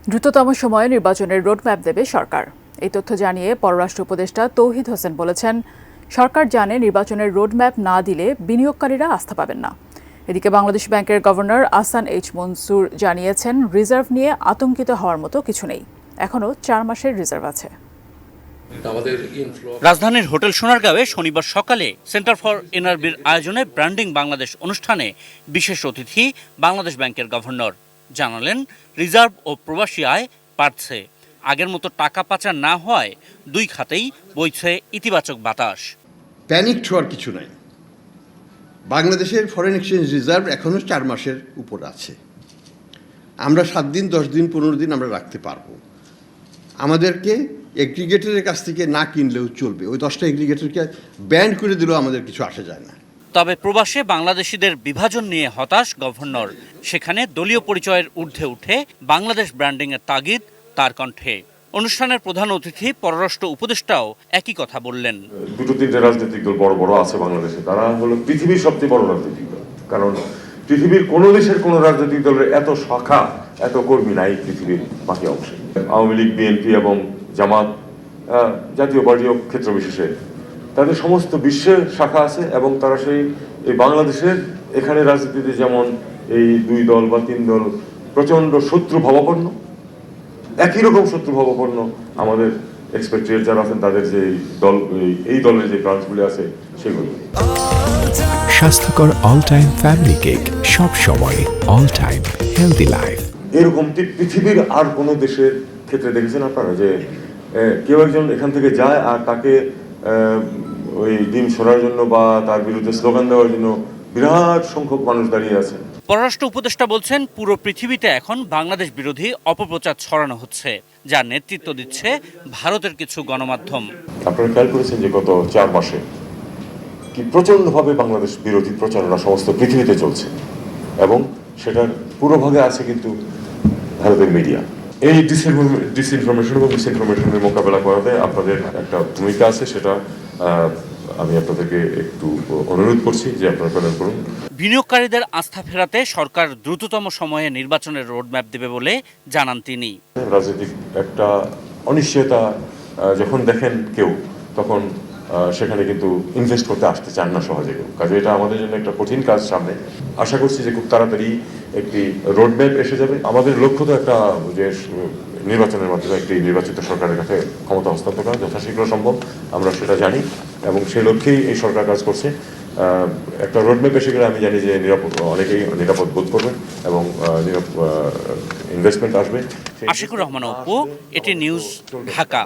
দ্রুততম সময়ে নির্বাচনের রোডম্যাপ দেবে সরকার। এই তথ্য জানিয়ে পররাষ্ট্র উপদেষ্টা তৌহিদ হোসেন বলেছেন, সরকার জানে নির্বাচনের রোডম্যাপ না দিলে বিনিয়োগকারীরা আস্থা পাবেন না। এদিকে বাংলাদেশ ব্যাংকের গভর্নর আহসান এইচ মনসুর জানিয়েছেন, রিজার্ভ নিয়ে আতঙ্কিত হওয়ার মতো কিছু নেই, এখনও 4 মাসের রিজার্ভ আছে। রাজধানীর হোটেল সোনারগাঁওয়ে শনিবার সকালে সেন্টার ফর এনআরবির আয়োজনে ব্র্যান্ডিং বাংলাদেশ অনুষ্ঠানে বিশেষ অতিথি বাংলাদেশ ব্যাংকের গভর্নর জানালেন, রিজার্ভ ও প্রবাসী আয় বাড়ছে। আগের মতো টাকা পাচার না হওয়ায় দুই খাতেই বইছে ইতিবাচক বাতাস। প্যানিক হওয়ার কিছু নাই। বাংলাদেশের ফরেন এক্সচেঞ্জ রিজার্ভ এখনও 4 মাসের উপর আছে। আমরা 7 দিন, 10 দিন, 15 দিন আমরা রাখতে পারবো। আমাদেরকে এগ্রিগেটরের কাছ থেকে না কিনলেও চলবে। ওই 10টা এগ্রিগেটরকে ব্যান্ড করে দিলেও আমাদের কিছু আসে যায় না। তবে প্রবাসে বাংলাদেশিদের বিভাজন নিয়ে হতাশ গভর্নর। সেখানে দলীয় পরিচয়ের ঊর্ধ্বে উঠে বাংলাদেশ ব্র্যান্ডিংয়ের তাগিদ তার কণ্ঠে। অনুষ্ঠানের প্রধান অতিথি পররাষ্ট্র উপদেষ্টাও একই কথা বললেন। 2-3টে রাজনৈতিক দল বড় বড় আছে বাংলাদেশে, তারা হলো পৃথিবীর সবচেয়ে বড় রাজনৈতিক দল। কারণ পৃথিবীর কোনো দেশের কোনো রাজনৈতিক দলের এত শাখা, এত কর্মী নাই পৃথিবীর বাকি অংশে। আওয়ামী লীগ, বিএনপি এবং জামাত, জাতীয় পার্টিও ক্ষেত্র বিশেষে তাদের সমস্ত বিশ্বের শাখা আছে এবং তারা এই বাংলাদেশের এখানে রাজনীতিতে যেমন এই 2 দল বা 3 দল প্রচণ্ড শত্রু ভাবাপন্ন, একই রকম শত্রু ভাবাপন্ন আমাদের এক্সপেক্টেড যারা আছেন তাদের যে দল, এই দলের যে ব্রাঞ্চগুলি আছে সেগুলো। স্বাস্থ্যকর অল টাইম ফ্যামিলি কেক, সব সময় অল টাইম হেলদি লাইফ। এরকম পৃথিবীর আর কোনো দেশের ক্ষেত্রে দেখেছেন আপনারা যে কেউ একজন এখান থেকে যায় আর তাকে ওই ডিম সরার জন্য বা তার বিরুদ্ধে স্লোগান দেওয়ার জন্য বিরাট সংখ্যক মানুষ দাঁড়িয়ে আছে। পররাষ্ট্র উপদেষ্টা বলছেন, পুরো পৃথিবীতে এখন বাংলাদেশ বিরোধী অপপ্রচার ছড়ানো হচ্ছে, যার নেতৃত্ব দিচ্ছে ভারতের কিছু গণমাধ্যম। আপনারা খেয়াল করেছেন যে গত 4 মাসে কি প্রচণ্ডভাবে বাংলাদেশ বিরোধী প্রচারণা সমস্ত পৃথিবীতে চলছে এবং সেটার পুরোভাগে আছে কিন্তু ভারতের মিডিয়া। এই ডিসইনফরমেশন এবং মিসইনফরমেশনের মোকাবেলা করাতে আপনাদের একটা ভূমিকা আছে, সেটা আমি আপনাদেরকে একটু অনুরোধ করছি যে আপনারা পালন করুন। বিনিয়োগকারীদের আস্থা ফেরাতে সরকার দ্রুততম সময়ে নির্বাচনের রোডম্যাপ দেবে বলে জানান তিনি। রাজনৈতিক একটা অনিশ্চয়তা যখন দেখেন কেউ, তখন সেখানে কিন্তু ইনভেস্ট করতে আসতে চান না সহজে কেউ। কাজে এটা আমাদের জন্য একটা কঠিন কাজ সামনে। আশা করছি যে খুব তাড়াতাড়ি একটি রোডম্যাপ এসে যাবে। আমাদের লক্ষ্য তো একটা যে নির্বাচনের মাধ্যমে একটি নির্বাচিত সরকারের কাছে ক্ষমতা হস্তান্তর করা যথাশীঘ্র সম্ভব, আমরা সেটা জানি এবং সেই লক্ষ্যেই এই সরকার কাজ করছে। একটা রোডম্যাপ এসে গেলে আমি জানি যে অনেকেই নিরাপদ বোধ করবেন এবং ইনভেস্টমেন্ট আসবে। আশিকুর রহমান অপু, এটি নিউজ, ঢাকা।